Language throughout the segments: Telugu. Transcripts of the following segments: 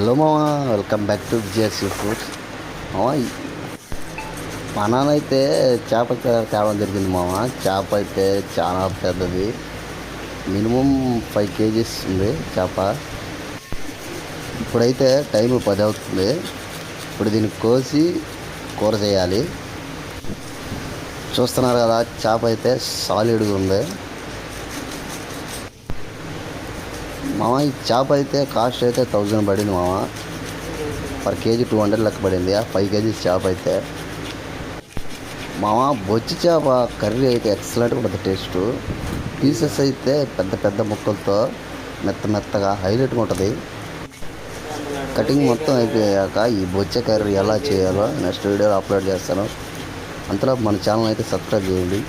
హలో మామ, welcome back to Vijayashri Foods. మామ, మా నాన్న అయితే చేప తేవడం జరిగింది మామ. చేప అయితే చాలా పెద్దది, మినిమం 5 kgs ఉంది చేప. ఇప్పుడైతే టైం 10 అవుతుంది. ఇప్పుడు దీన్ని కోసి కూర చేయాలి. చూస్తున్నారు కదా, చేప అయితే సాలిడ్గా ఉంది మామ. ఈ చేప అయితే కాస్ట్ అయితే 1000 పడింది మామ. పర్ కేజీ 200 లెక్క పడింది. 5 kgs చేప అయితే మామ. బొచ్చి చేప కర్రీ అయితే ఎక్సలెంట్గా ఉంటుంది టేస్ట్. పీసెస్ అయితే పెద్ద పెద్ద ముక్కలతో మెత్తగా హైలైట్గా ఉంటుంది. కటింగ్ మొత్తం అయిపోయాక ఈ బొచ్చ కర్రీ ఎలా చేయాలో నెక్స్ట్ వీడియోలో అప్లోడ్ చేస్తాను. అంతలో మన ఛానల్ అయితే సబ్స్క్రైబ్ చేయండి.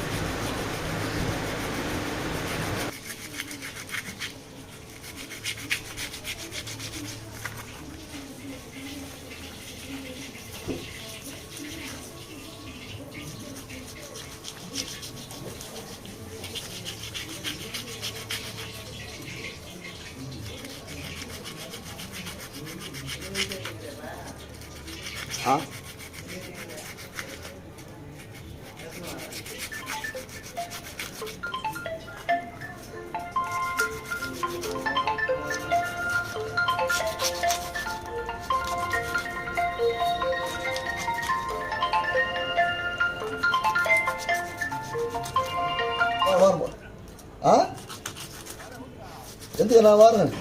ఎందుకు వారండి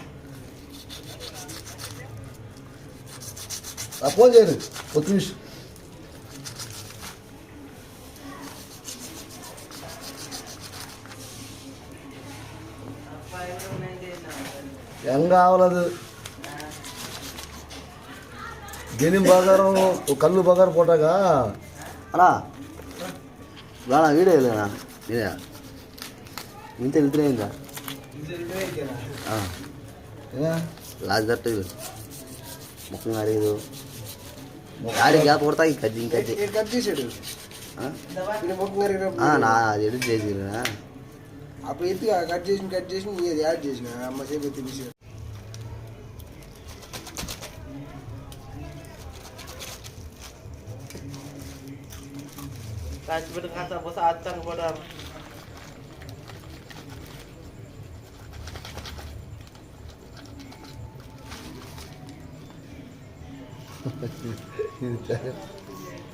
ఫోన్ చేయరు ఒక నిమిషం. ఏం కావాలదు గెనిం బగారం కళ్ళు బగారం పోటాగా అలా వేళ వీడియో లేనా ఇదే ఇంత వెళ్తున్నాయిందా లాస్ట్ దట్టు ముఖం అడిగదు గాడి గ్యాప్ కొడతా ఈ కజ్జి ఇంకజ్జి కట్ చేసాడు నా అది ఎడిట్ చేసి అప్పుడు ఎత్తి కట్ చేసి ఇది యాడ్ చేసిన అమ్మ సేపు ఎత్తి తీసి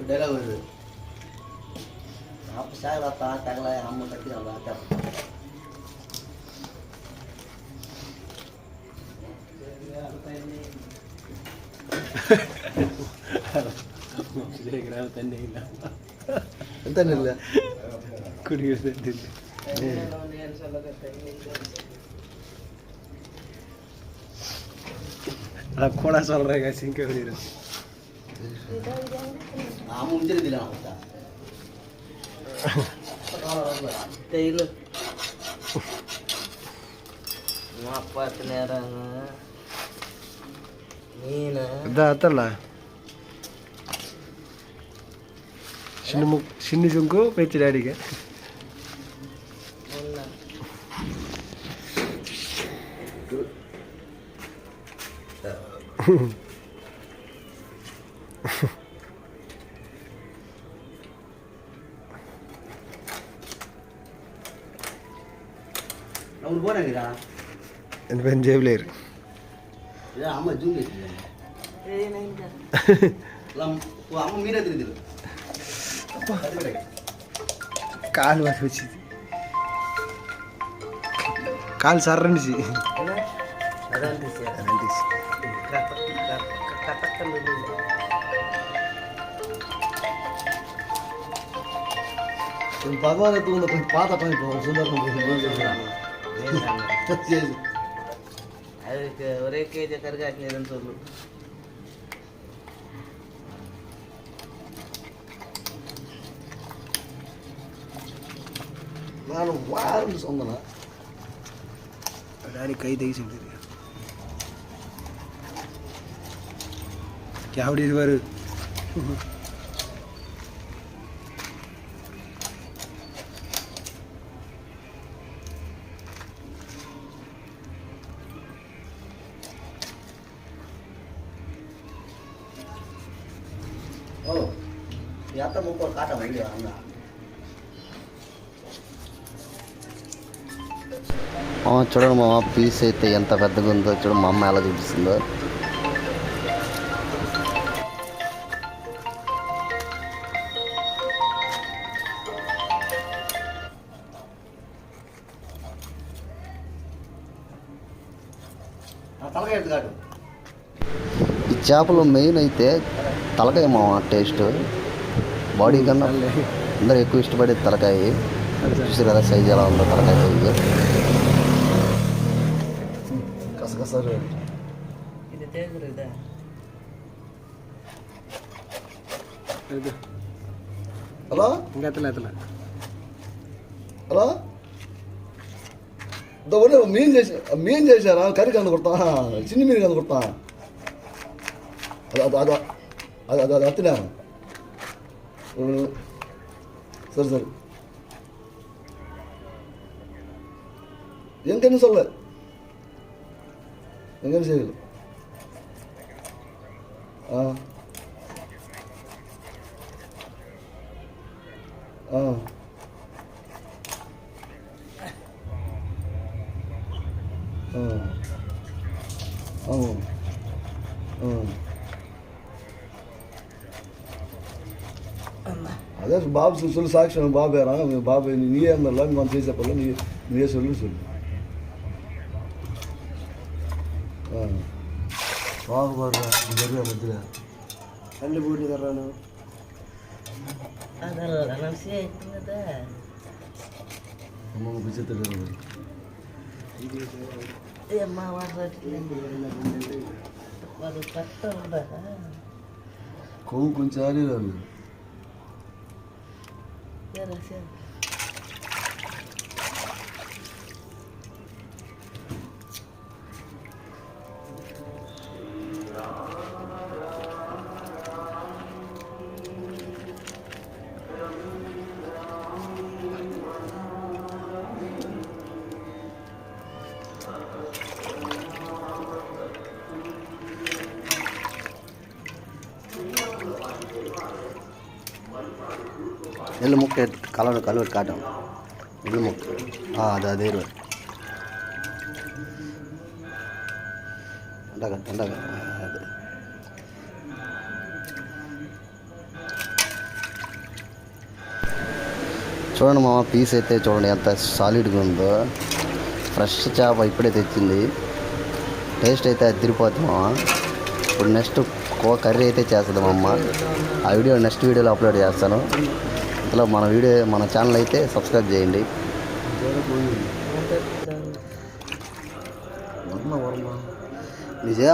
డైలాగ్ வருது आप शायद आता तगला हम करती हम आता ఎంత నిల్ల కుడియర్ रखोड़ा चल रहेगा सिंह के मुझे दिला तेल అతల చిన్ని చుంకు పెంచి డాడీగా ಅವ್ರು ಬೋರಾಗಿರಾ ఎంత పని చేయలేరు ఇలా అమ్మ జూమ్ చేసింది అమ్మ మీరే తిరిగిరు కాలు వాసి వచ్చింది కాలు సర్రనిసి భగవాన్ ఎత్తుకుంది కొంచెం పాత పని அதுக்கு ஒரே கேஜி கருகாட்டினதுன்னு சொல்லு. ನಾನು ವಾರ சொந்தன డాడీ కై తెగిసింది క్యావడి వారు చూడండి మామ, పీస్ అయితే ఎంత పెద్దగా ఉందో చూడండి, మా అమ్మ ఎలా చూపిస్తుందో. ఈ చేపలు మెయిన్ అయితే తలకాయ మామ, టేస్ట్ బాడీ కన్నా అందరూ ఎక్కువ ఇష్టపడేది తలకాయ. చూసారు కదా సైజ్ ఎలా ఉందో, తలకాయ సైజు. కసకసారు హలో ఇంకా ఎత్తలే హలో మీన్ చేశారా? కర్రీ కందు కొడతా, చిన్న మీన్ కందు కొడతా. అది అత్తినా సరే ఎంకని சொல்ல எங்கன்னு செய்யல. ஆ ஆ అదే బాబు சொல்லு సాక్షి బాబు బాబు నీయే అందరిలా మనం చేసేపల్లా నీయే சொல்லு బాబు బాగా జరిగే మధ్యలో అన్ని బూటి తర్రాను అమ్మ పిచ్చెత్తాడు కొవ్వు కొంచెం ఆడేరాదు. எள்ளு முட்டை கலவெட்டு காட்டும். எள்ளு முட்டை அது அண்டாக அது చూడండి మామ, పీస్ అయితే చూడండి ఎంత సాలిడ్గా ఉందో. ఫ్రెష్ చేప ఇప్పుడే తెచ్చింది. టేస్ట్ అయితే అదిరిపోతుంది మామ. ఇప్పుడు నెక్స్ట్ కర్రీ అయితే చేస్తుంది మా అమ్మ. ఆ వీడియో నెక్స్ట్ వీడియోలో అప్లోడ్ చేస్తాను. ఇంతలో మన ఛానల్ అయితే సబ్స్క్రైబ్ చేయండి. నిజే